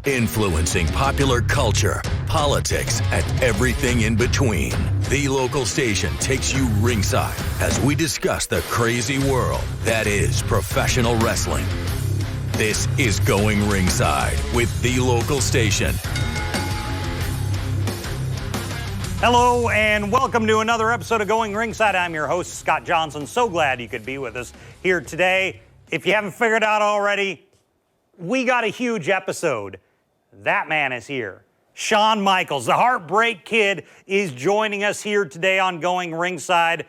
Influencing popular culture, politics, and everything in between. The local station takes you ringside as we discuss the crazy world that is professional wrestling. This is Going Ringside with the local station. Hello and welcome to another episode of Going Ringside. I'm your host, Scott Johnson. So glad you could be with us here today. If you haven't figured out already, we got a huge episode. That man is here. Shawn Michaels, the Heartbreak Kid, is joining us here today on Going Ringside.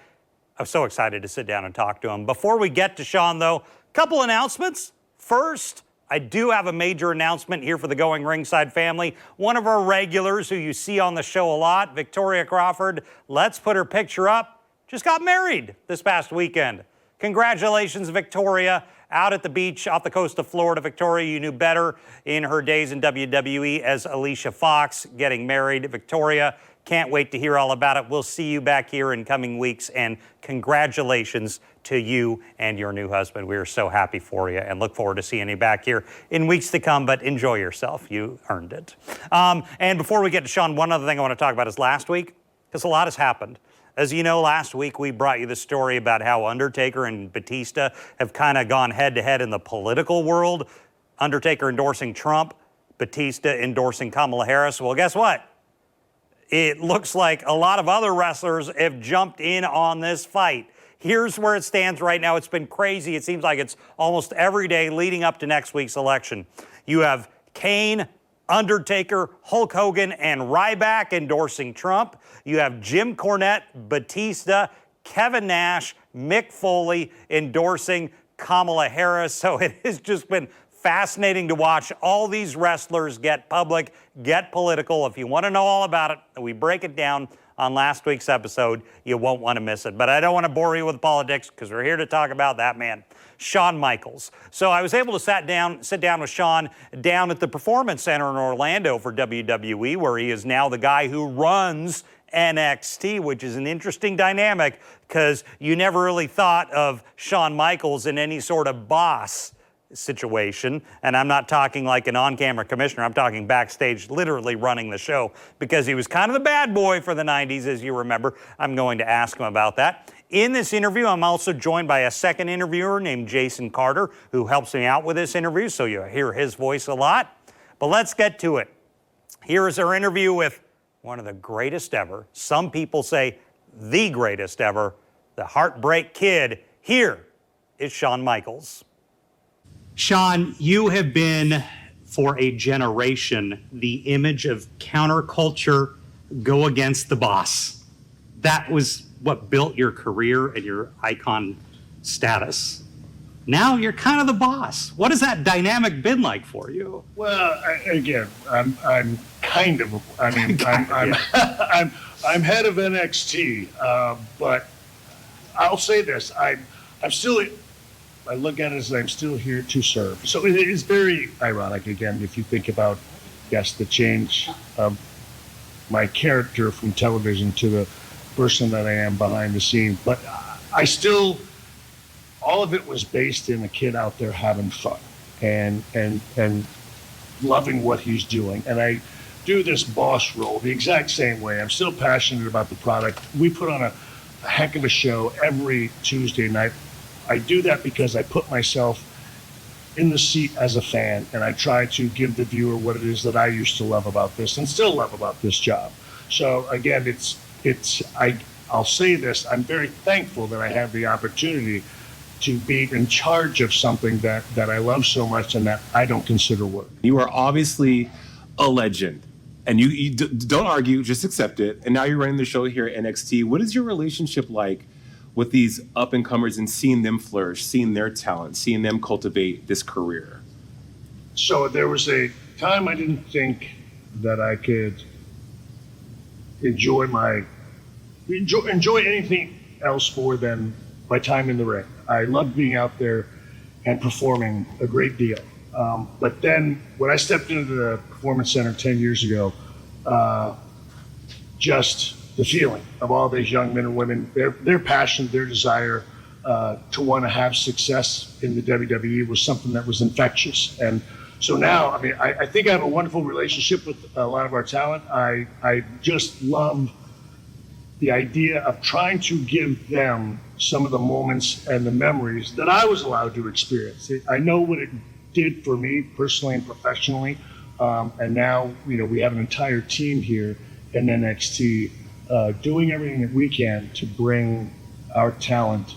I'm so excited to sit down and talk to him. Before we get to Shawn, though, a couple announcements. First, I do have a major announcement here for the Going Ringside family. One of our regulars who you see on the show a lot, Victoria Crawford, let's put her picture up, just got married this past weekend. Congratulations, Victoria. Out at the beach off the coast of Florida. Victoria, you knew better in her days in WWE as Alicia Fox, getting married. Victoria, can't wait to hear all about it. We'll see you back here in coming weeks, and congratulations to you and your new husband. We are so happy for you and look forward to seeing you back here in weeks to come, but enjoy yourself. You earned it. And before we get to Shawn, one other thing I want to talk about is last week, because a lot has happened. As you know, last week we brought you the story about how Undertaker and Batista have kind of gone head-to-head in the political world. Undertaker endorsing Trump, Batista endorsing Kamala Harris. Well, guess what? It looks like a lot of other wrestlers have jumped in on this fight. Here's where it stands right now. It's been crazy. It seems like it's almost every day leading up to next week's election. You have Kane, Undertaker, Hulk Hogan, and Ryback endorsing Trump. You have Jim Cornette, Batista, Kevin Nash, Mick Foley endorsing Kamala Harris. So it has just been fascinating to watch all these wrestlers get public, get political. If you want to know all about it, we break it down on last week's episode. You won't want to miss it. But I don't want to bore you with politics because we're here to talk about that man, Shawn Michaels. So I was able to sit down with Shawn down at the Performance Center in Orlando for WWE, where he is now the guy who runs NXT, which is an interesting dynamic because you never really thought of Shawn Michaels in any sort of boss situation. And I'm not talking like an on-camera commissioner. I'm talking backstage, literally running the show, because he was kind of the bad boy for the 90s, as you remember. I'm going to ask him about that. In this interview, I'm also joined by a second interviewer named Jason Carter, who helps me out with this interview, so you'll hear his voice a lot. But let's get to it. Here is our interview with one of the greatest ever. Some people say the greatest ever, the Heartbreak Kid. Here is Shawn Michaels. Shawn, you have been, for a generation, the image of counterculture, go against the boss. That was what built your career and your icon status. Now you're kind of the boss. What has that dynamic been like for you? Well, I'm kind of. I mean, I'm head of NXT, but I'll say this: I'm still. I look at it as I'm still here to serve. So it is very ironic, again, if you think about, yes, the change of my character from television to the person that I am behind the scenes. But I still, all of it was based in a kid out there having fun and loving what he's doing. And I do this boss role the exact same way. I'm still passionate about the product. We put on a heck of a show every Tuesday night. I do that because I put myself in the seat as a fan, and I try to give the viewer what it is that I used to love about this and still love about this job. So again, I'll say this: I'm very thankful that I have the opportunity to be in charge of something that I love so much and that I don't consider work. You are obviously a legend, and you don't argue, just accept it. And now you're running the show here at NXT. What is your relationship like with these up-and-comers and seeing them flourish, seeing their talent, seeing them cultivate this career? So there was a time I didn't think that I could enjoy anything else more than my time in the ring. I loved being out there and performing a great deal. But then when I stepped into the Performance Center 10 years ago, just the feeling of all these young men and women, their passion, their desire to want to have success in the WWE was something that was infectious. And So now, I mean, I think I have a wonderful relationship with a lot of our talent. I just love the idea of trying to give them some of the moments and the memories that I was allowed to experience. I know what it did for me personally and professionally. And now, we have an entire team here in NXT doing everything that we can to bring our talent.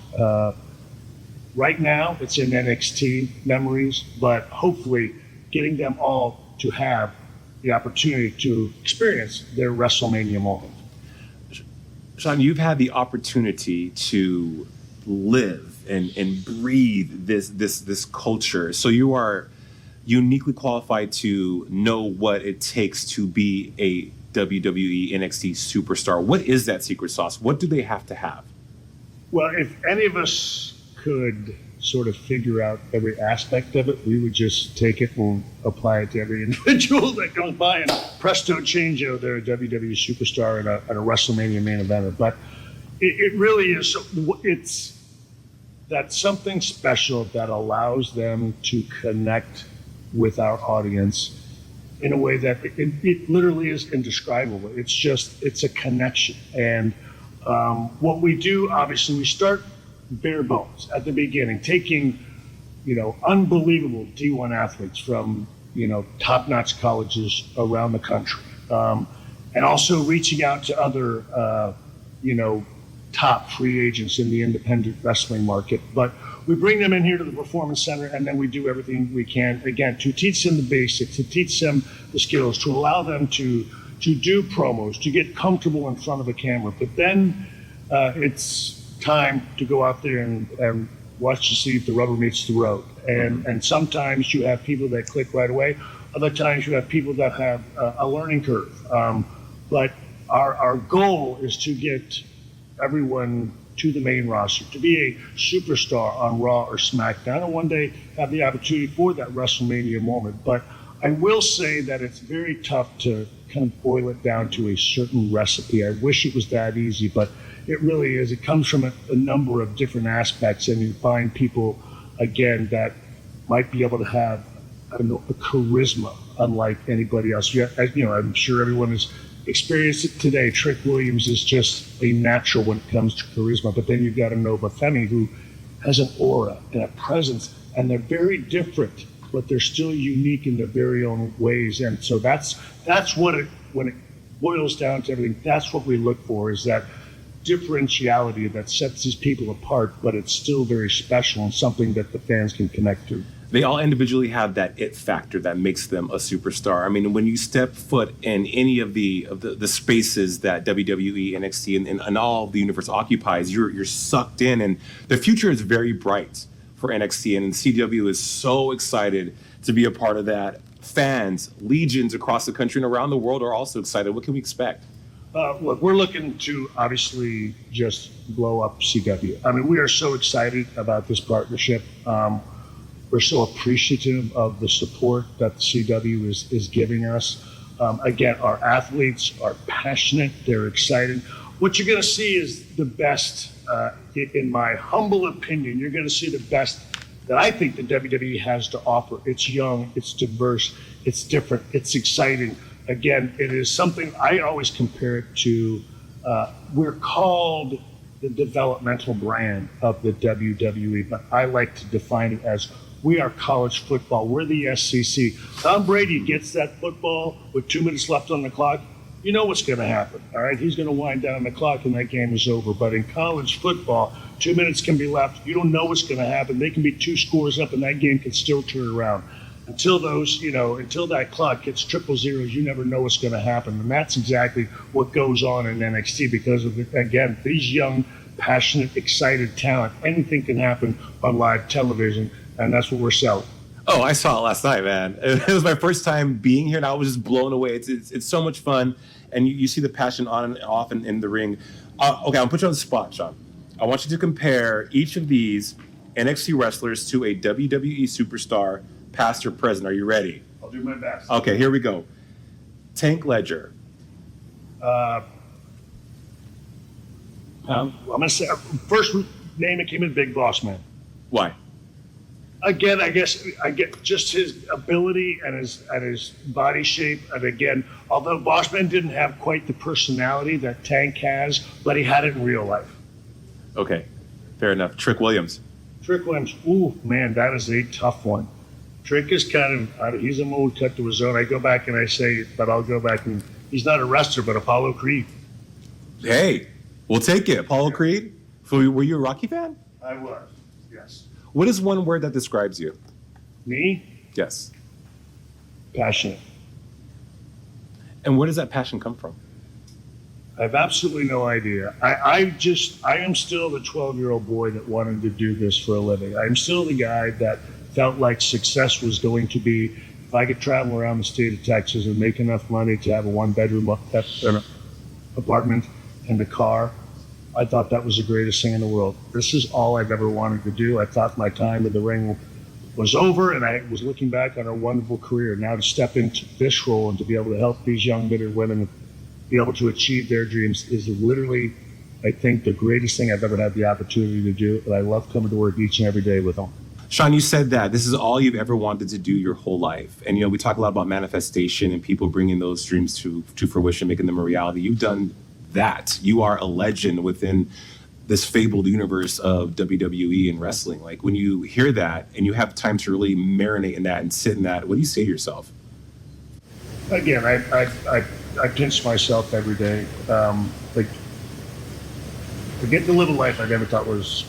Right now, it's in NXT memories, but hopefully getting them all to have the opportunity to experience their WrestleMania moment. Shawn, you've had the opportunity to live and breathe this culture. So you are uniquely qualified to know what it takes to be a WWE NXT superstar. What is that secret sauce? What do they have to have? Well, if any of us could sort of figure out every aspect of it, we would just take it and apply it to every individual that comes by, and presto changeo, they're a WWE superstar and a WrestleMania main eventer. But it really is, that's something special that allows them to connect with our audience in a way that it literally is indescribable. It's a connection. And what we do, obviously, we start bare bones at the beginning, taking, unbelievable D1 athletes from, top-notch colleges around the country, and also reaching out to other, top free agents in the independent wrestling market. But we bring them in here to the Performance Center, and then we do everything we can, again, to teach them the basics, to teach them the skills, to allow them to do promos, to get comfortable in front of a camera. But then it's time to go out there and watch to see if the rubber meets the road. And sometimes you have people that click right away. Other times you have people that have a learning curve. But our goal is to get everyone to the main roster, to be a superstar on Raw or SmackDown, and one day have the opportunity for that WrestleMania moment. But I will say that it's very tough to kind of boil it down to a certain recipe. I wish it was that easy, but it really is. It comes from a number of different aspects, and you find people, again, that might be able to have, a charisma unlike anybody else. I'm sure everyone has experienced it today. Trick Williams is just a natural when it comes to charisma, but then you've got a Nova Femi who has an aura and a presence, and they're very different, but they're still unique in their very own ways. And so that's what when it boils down to everything, that's what we look for, is that differentiality that sets these people apart, but it's still very special and something that the fans can connect to. They all individually have that it factor that makes them a superstar. I mean, when you step foot in any of the spaces that WWE, NXT, and all of the universe occupies, you're sucked in, and the future is very bright for NXT, and CW is so excited to be a part of that. Fans, legions across the country and around the world are also excited. What can we expect? Look, we're looking to obviously just blow up CW. I mean, we are so excited about this partnership. We're so appreciative of the support that the CW is giving us. Again, our athletes are passionate. They're excited. What you're going to see is the best, in my humble opinion, you're going to see the best that I think the WWE has to offer. It's young, it's diverse, it's different, it's exciting. Again, it is something I always compare it to. We're called the developmental brand of the WWE, but I like to define it as we are college football. We're the SEC. Tom Brady gets that football with 2 minutes left on the clock. You know what's going to happen, all right? He's going to wind down the clock and that game is over. But in college football, 2 minutes can be left. You don't know what's going to happen. They can be 2 scores up and that game can still turn around. Until that clock hits triple zeros, you never know what's going to happen. And that's exactly what goes on in NXT because of, again, these young, passionate, excited talent. Anything can happen on live television, and that's what we're selling. Oh, I saw it last night, man. It was my first time being here, and I was just blown away. It's so much fun, and you see the passion on and off in the ring. Okay, I'm going to put you on the spot, Shawn. I want you to compare each of these NXT wrestlers to a WWE superstar, past or present. Are you ready? I'll do my best. Okay, here we go. Tank Ledger. I'm going to say, first name that came in, Big Boss Man. Why? again, I guess I get just his ability and his body shape. And again, although Bossman didn't have quite the personality that Tank has, but he had it in real life. Okay, fair enough. Trick Williams. Trick Williams, ooh, man, that is a tough one. Trick is kind of, he's a mold cut to his own. I go back and I say, but I'll go back and, he's not a wrestler, but Apollo Creed. Hey, we'll take it. Apollo Creed? So were you a Rocky fan? I was, yes. What is one word that describes you? Me? Yes. Passionate. And where does that passion come from? I have absolutely no idea. I am still the 12-year-old boy that wanted to do this for a living. I'm still the guy that felt like success was going to be if I could travel around the state of Texas and make enough money to have a one-bedroom apartment and a car. I thought that was the greatest thing in the world. This is all I've ever wanted to do. I thought my time in the ring was over, and I was looking back on a wonderful career. Now to step into this role and to be able to help these young men and women be able to achieve their dreams is literally, I think, the greatest thing I've ever had the opportunity to do. And I love coming to work each and every day with them. Shawn, you said that this is all you've ever wanted to do your whole life. And, we talk a lot about manifestation and people bringing those dreams to fruition, making them a reality. You've done that. You are a legend within this fabled universe of WWE and wrestling. Like, when you hear that and you have time to really marinate in that and sit in that, what do you say to yourself? Again, I pinch myself every day. I get to live a life I never thought was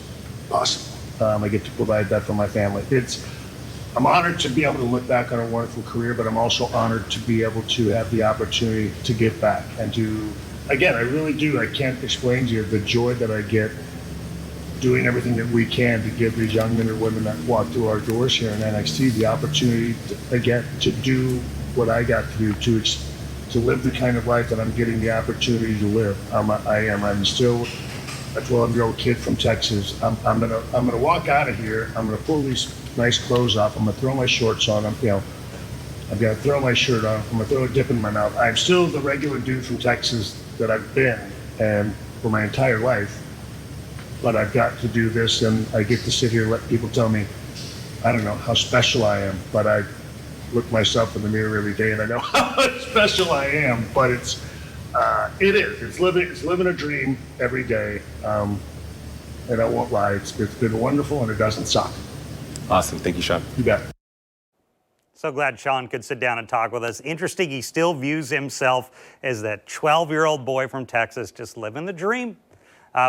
possible. I get to provide that for my family. I'm honored to be able to look back on a wonderful career, but I'm also honored to be able to have the opportunity to give back and to, again, I really do. I can't explain to you the joy that I get doing everything that we can to give these young men and women that walk through our doors here in NXT the opportunity, to do what I got to do, to live the kind of life that I'm getting the opportunity to live. I'm still a 12-year-old kid from Texas. I'm gonna walk out of here. I'm gonna pull these nice clothes off. I'm gonna throw my shorts on. I'm gonna throw my shirt on. I'm gonna throw a dip in my mouth. I'm still the regular dude from Texas that I've been and for my entire life. But I've got to do this, and I get to sit here and let people tell me, I don't know how special I am, but I look myself in the mirror every day and I know how special I am. But it's living a dream every day, and I won't lie, it's been wonderful and it doesn't suck. Awesome. Thank you, Shawn. You bet. So glad Shawn could sit down and talk with us. Interesting, he still views himself as that 12-year-old boy from Texas just living the dream.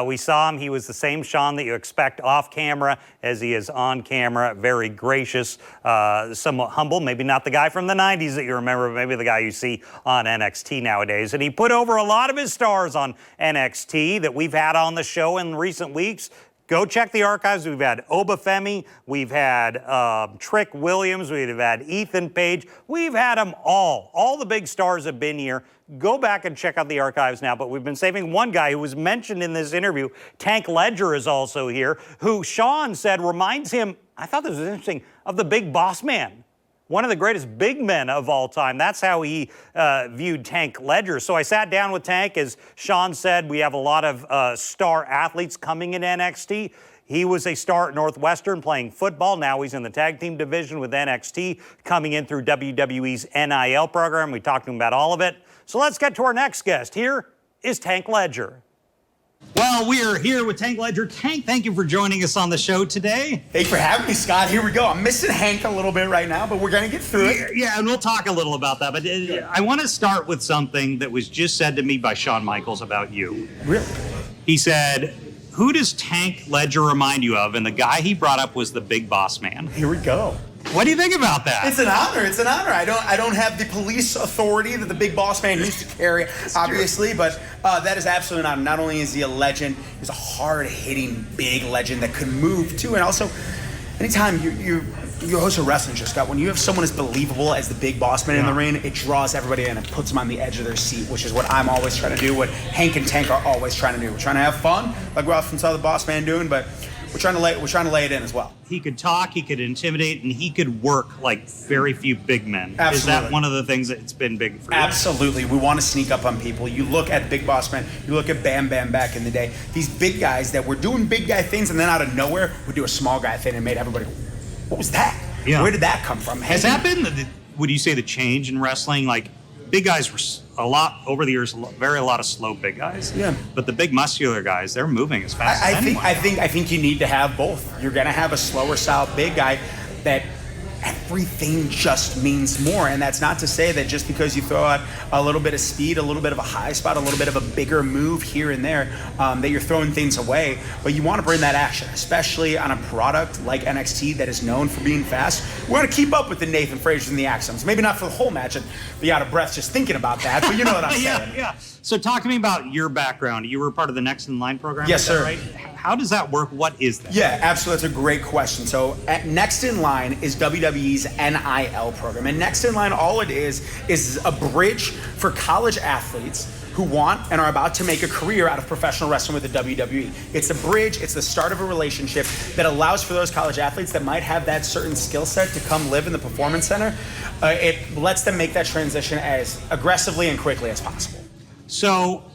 We saw him. He was the same Shawn that you expect off camera as he is on camera. Very gracious, somewhat humble. Maybe not the guy from the 90s that you remember, but maybe the guy you see on NXT nowadays. And he put over a lot of his stars on NXT that we've had on the show in recent weeks. Go check the archives. We've had Obafemi. We've had Trick Williams. We've had Ethan Page. We've had them all. All the big stars have been here. Go back and check out the archives now. But we've been saving one guy who was mentioned in this interview. Tank Ledger is also here, who Shawn said reminds him, I thought this was interesting, of the Big Boss Man. One of the greatest big men of all time. That's how he viewed Tank Ledger. So I sat down with Tank. As Shawn said, we have a lot of star athletes coming in NXT. He was a star at Northwestern playing football. Now he's in the tag team division with NXT, coming in through WWE's NIL program. We talked to him about all of it. So let's get to our next guest. Here is Tank Ledger. Well, we are here with Tank Ledger. Tank, thank you for joining us on the show today. Thanks for having me, Scott. Here we go. I'm missing Hank a little bit right now, but we're going to get through it. Yeah, and we'll talk a little about that. But I want to start with something that was just said to me by Shawn Michaels about you. Really? He said, who does Tank Ledger remind you of? And the guy he brought up was the Big Boss Man. Here we go. What do you think about that? It's an honor. It's an honor. I don't have the police authority that the Big Boss Man used to carry, obviously, but that is absolutely an honor. Not only is he a legend, he's a hard-hitting, big legend that could move too. And also, anytime you host a wrestling show, Scott, when you have someone as believable as the Big Boss Man in the ring, it draws everybody in and puts them on the edge of their seat, which is what I'm always trying to do, what Hank and Tank are always trying to do. We're trying to have fun, like we often saw the Boss Man doing, but we're trying to lay it in as well. He could talk, he could intimidate, and he could work like very few big men. Absolutely. Is that one of the things that's been big for you? Absolutely. We want to sneak up on people. You look at Big Boss Man, you look at Bam Bam back in the day. These big guys that were doing big guy things, and then out of nowhere would do a small guy thing and made everybody go, what was that? Yeah. Where did that come from? Has that been, would you say, the change in wrestling? Like, big guys were a lot, over the years, a lot of slow big guys. Yeah. But the big muscular guys, they're moving as fast as anyone. I think you need to have both. You're going to have a slower style big guy that everything just means more. And that's not to say that just because you throw out a little bit of speed, a little bit of a high spot, a little bit of a bigger move here and there, that you're throwing things away. But you want to bring that action, especially on a product like NXT that is known for being fast. We want to keep up with the Nathan Frazers and the Axums. Maybe not for the whole match and be out of breath just thinking about that, but you know what I'm saying. Yeah. So talk to me about your background. You were part of the Next in Line program? Yes, sir. Right? How does that work? What is that? Yeah, absolutely. That's a great question. So Next in Line is WWE's NIL program. And Next in Line, all it is a bridge for college athletes who want and are about to make a career out of professional wrestling with the WWE. It's a bridge, it's the start of a relationship that allows for those college athletes that might have that certain skill set to come live in the Performance Center. It lets them make that transition as aggressively and quickly as possible. So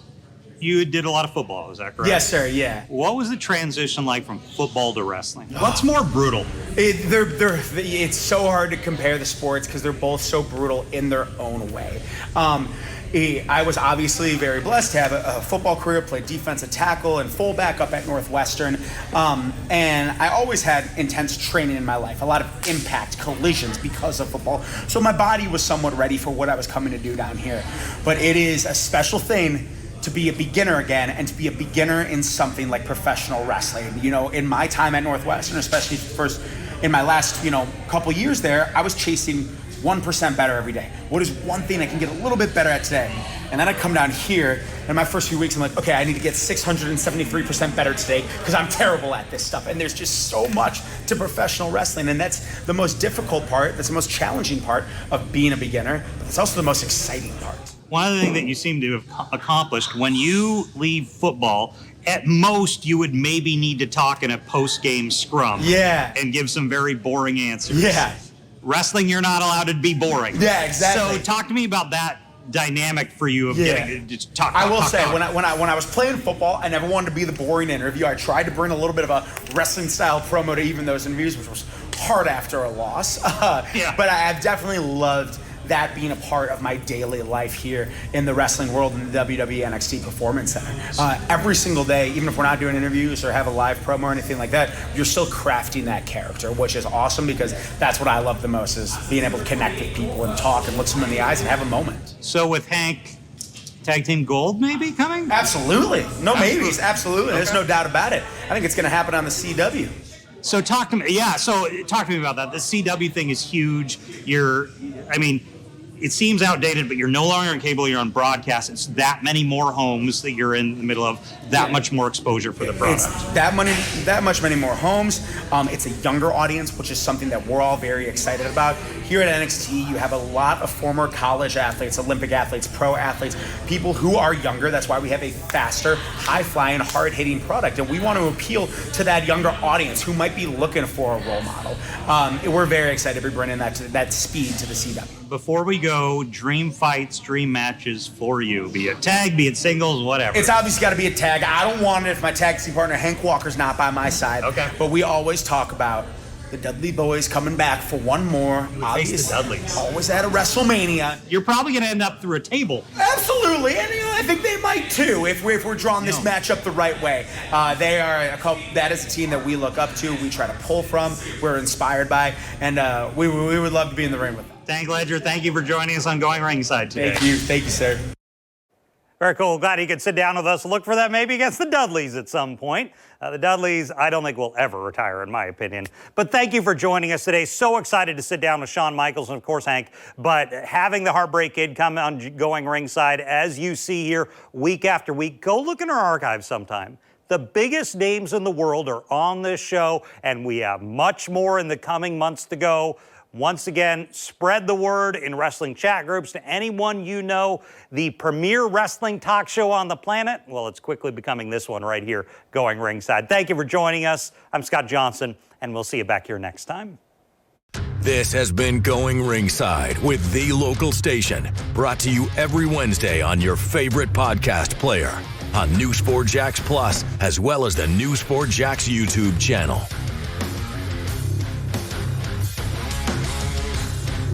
you did a lot of football, is that correct? Yes, sir, yeah. What was the transition like from football to wrestling? What's more brutal? It's so hard to compare the sports because they're both so brutal in their own way. I was obviously very blessed to have a football career, played defensive tackle and fullback up at Northwestern. And I always had intense training in my life, a lot of impact collisions because of football. So my body was somewhat ready for what I was coming to do down here. But it is a special thing to be a beginner again and to be a beginner in something like professional wrestling. You know, in my time at Northwestern, especially first in my last, couple years there, I was chasing 1% better every day. What is one thing I can get a little bit better at today? And then I come down here, and my first few weeks, I'm like, okay, I need to get 673% better today because I'm terrible at this stuff. And there's just so much to professional wrestling, and that's the most difficult part, that's the most challenging part of being a beginner, but it's also the most exciting part. One of the things that you seem to have accomplished, when you leave football, at most you would maybe need to talk in a post-game scrum. Yeah. And give some very boring answers. Yeah. Wrestling, you're not allowed to be boring. Yeah, exactly. So talk to me about that dynamic for you of getting to just talk. I will say, when I was playing football, I never wanted to be the boring interview. I tried to bring a little bit of a wrestling style promo to even those interviews, which was hard after a loss. But I've definitely loved that being a part of my daily life here in the wrestling world in the WWE NXT Performance Center. Every single day, even if we're not doing interviews or have a live promo or anything like that, you're still crafting that character, which is awesome because that's what I love the most, is being able to connect with people and talk and look them in the eyes and have a moment. So with Hank, Tag Team Gold maybe coming? Absolutely. No maybes. Absolutely. There's no doubt about it. I think it's going to happen on the CW. So talk to me. Yeah, so talk to me about that. The CW thing is huge. It seems outdated, but you're no longer on cable, you're on broadcast. It's that many more homes that you're in the middle of, that much more exposure for the product. It's that much many more homes. It's a younger audience, which is something that we're all very excited about. Here at NXT, you have a lot of former college athletes, Olympic athletes, pro athletes, people who are younger. That's why we have a faster, high-flying, hard-hitting product. And we want to appeal to that younger audience who might be looking for a role model. We're very excited to be bringing that speed to the CW. Before we go, dream fights, dream matches for you. Be it tag, be it singles, whatever. It's obviously got to be a tag. I don't want it if my tag team partner Hank Walker's not by my side. Okay. But we always talk about the Dudley Boys coming back for one more. Face the Dudleys. Always at a WrestleMania. You're probably going to end up through a table. Absolutely, and I think they might too if we're drawing this matchup the right way. They are that is a team that we look up to. We try to pull from. We're inspired by, and we would love to be in the ring with them. Tank Ledger, thank you for joining us on Going Ringside today. Thank you, sir. Very cool. Glad he could sit down with us. Look for that maybe against the Dudleys at some point. The Dudleys, I don't think will ever retire, in my opinion. But thank you for joining us today. So excited to sit down with Shawn Michaels and, of course, Hank. But having the Heartbreak Kid come on Going Ringside, as you see here week after week, go look in our archives sometime. The biggest names in the world are on this show, and we have much more in the coming months to go. Once again, spread the word in wrestling chat groups to anyone you know. The premier wrestling talk show on the planet, well, it's quickly becoming this one right here, Going Ringside. Thank you for joining us. I'm Scott Johnson, and we'll see you back here next time. This has been Going Ringside with The Local Station, brought to you every Wednesday on your favorite podcast player, on New Sport Jacks Plus, as well as the New Sport Jacks YouTube channel.